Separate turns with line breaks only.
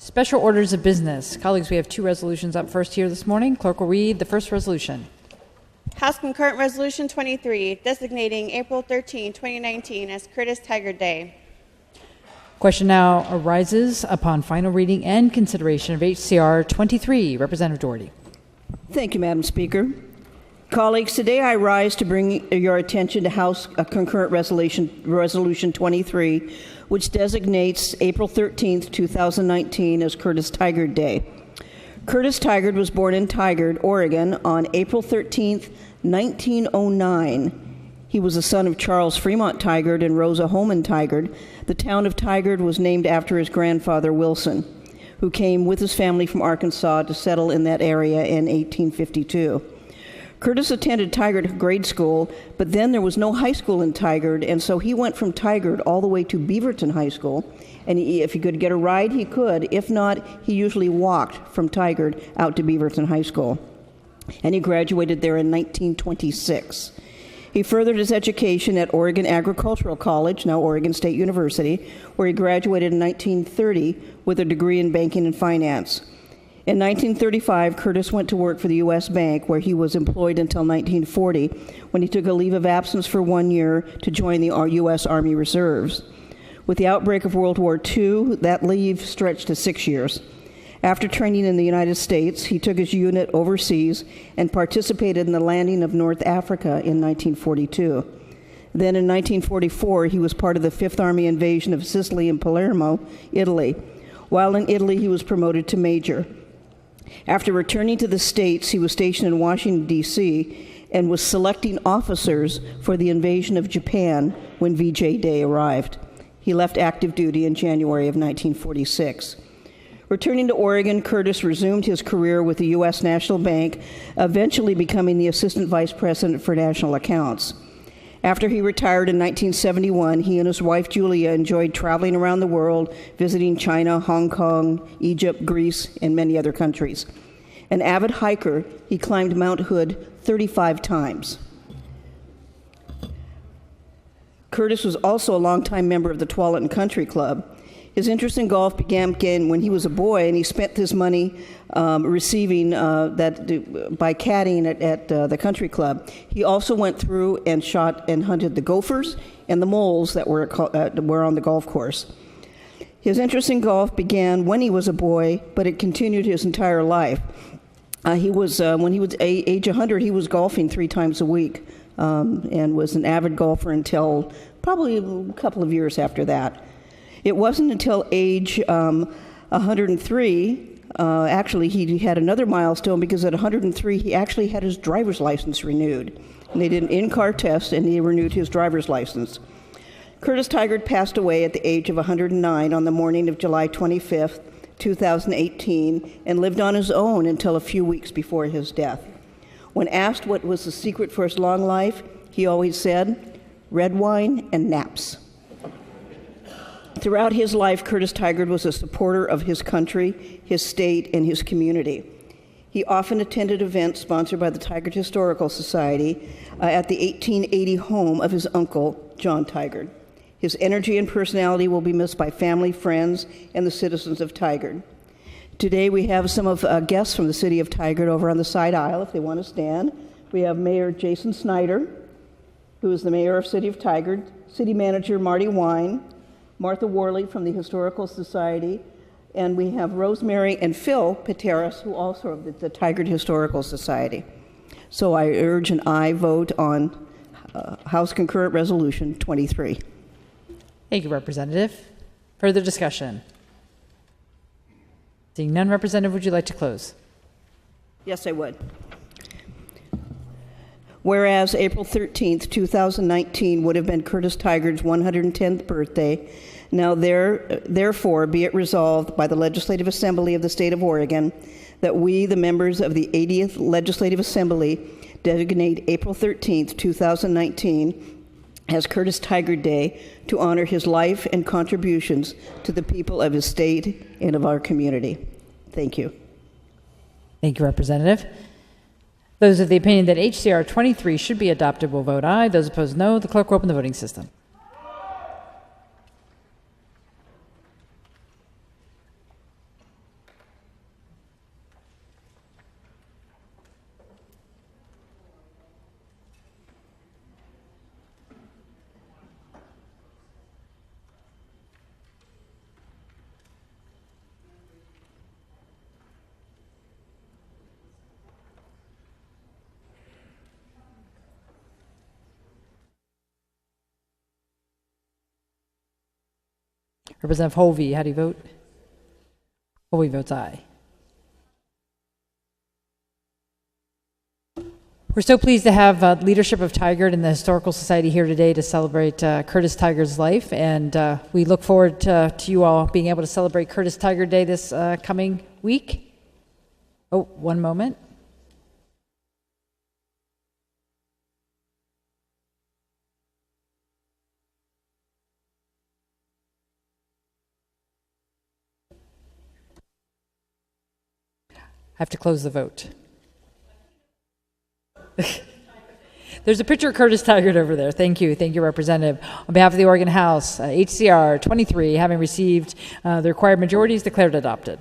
Special orders of business. Colleagues, we have two resolutions up first here this morning. Clerk will read the first resolution.
House Concurrent Resolution 23, designating April 13, 2019 as Curtis Tigard Day.
Question now arises upon final reading and consideration of HCR 23. Representative Doherty.
Thank you, Madam Speaker. Colleagues, today I rise to bring your attention to House Concurrent Resolution 23, which designates April 13, 2019 as Curtis Tigard Day. Curtis Tigard was born in Tigard, Oregon on April 13, 1909. He was the son of Charles Fremont Tigard and Rosa Holman Tigard. The town of Tigard was named after his grandfather, Wilson, who came with his family from Arkansas to settle in that area in 1852. Curtis attended Tigard grade school, but then there was no high school in Tigard, and so he went from Tigard all the way to Beaverton High School. And if he could get a ride, he could. If not, he usually walked from Tigard out to Beaverton High School. And he graduated there in 1926. He furthered his education at Oregon Agricultural College, now Oregon State University, where he graduated in 1930 with a degree in banking and finance. In 1935, Curtis went to work for the U.S. Bank, where he was employed until 1940, when he took a leave of absence for 1 year to join the U.S. Army Reserves. With the outbreak of World War II, that leave stretched to 6 years. After training in the United States, he took his unit overseas and participated in the landing of North Africa in 1942. Then in 1944, he was part of the Fifth Army invasion of Sicily and Palermo, Italy. While in Italy, he was promoted to major. After returning to the States, he was stationed in Washington, D.C., and was selecting officers for the invasion of Japan when VJ Day arrived. He left active duty in January of 1946. Returning to Oregon, Curtis resumed his career with the U.S. National Bank, eventually becoming the Assistant Vice President for National Accounts. After he retired in 1971, he and his wife Julia enjoyed traveling around the world, visiting China, Hong Kong, Egypt, Greece, and many other countries. An avid hiker, he climbed Mount Hood 35 times. Curtis was also a longtime member of the Tualatin Country Club. His interest in golf began when he was a boy, and he spent his money receiving by caddying at the country club. He also went through and shot and hunted the gophers and the moles that were on the golf course. His interest in golf began when he was a boy, but it continued his entire life. When he was age 100, he was golfing 3 times a week and was an avid golfer until probably a couple of years after that. It wasn't until age 103, actually he had another milestone, because at 103 he actually had his driver's license renewed. And they did an in-car test and he renewed his driver's license. Curtis Tigard passed away at the age of 109 on the morning of July 25th, 2018, and lived on his own until a few weeks before his death. When asked what was the secret for his long life, he always said, red wine and naps. Throughout his life, Curtis Tigard was a supporter of his country, his state, and his community. He often attended events sponsored by the Tigard Historical Society at the 1880 home of his uncle, John Tigard. His energy and personality will be missed by family, friends, and the citizens of Tigard. Today we have some of guests from the City of Tigard over on the side aisle, if they want to stand. We have Mayor Jason Snyder, who is the mayor of City of Tigard, City Manager Marty Wine, Martha Worley from the Historical Society, and we have Rosemary and Phil Pateras, who also are of the Tigard Historical Society. So I urge an aye vote on House Concurrent Resolution 23.
Thank you, Representative. Further discussion? Seeing none, Representative, would you like to close?
Yes, I would. Whereas April 13th, 2019 would have been Curtis Tigard's 110th birthday, now therefore be it resolved by the Legislative Assembly of the State of Oregon that we, the members of the 80th Legislative Assembly, designate April 13th, 2019 as Curtis Tigard Day to honor his life and contributions to the people of his state and of our community. Thank you.
Thank you, Representative. Those of the opinion that HCR 23 should be adopted will vote aye. Those opposed, no. The clerk will open the voting system. Representative Hovey, how do you vote? Hovey votes aye. We're so pleased to have leadership of Tigard and the Historical Society here today to celebrate Curtis Tigard's life, and we look forward to you all being able to celebrate Curtis Tigard Day this coming week. Oh, one moment. I have to close the vote. There's a picture of Curtis Tigard over there. Thank you, Representative. On behalf of the Oregon House, HCR 23, having received the required majorities, declared adopted.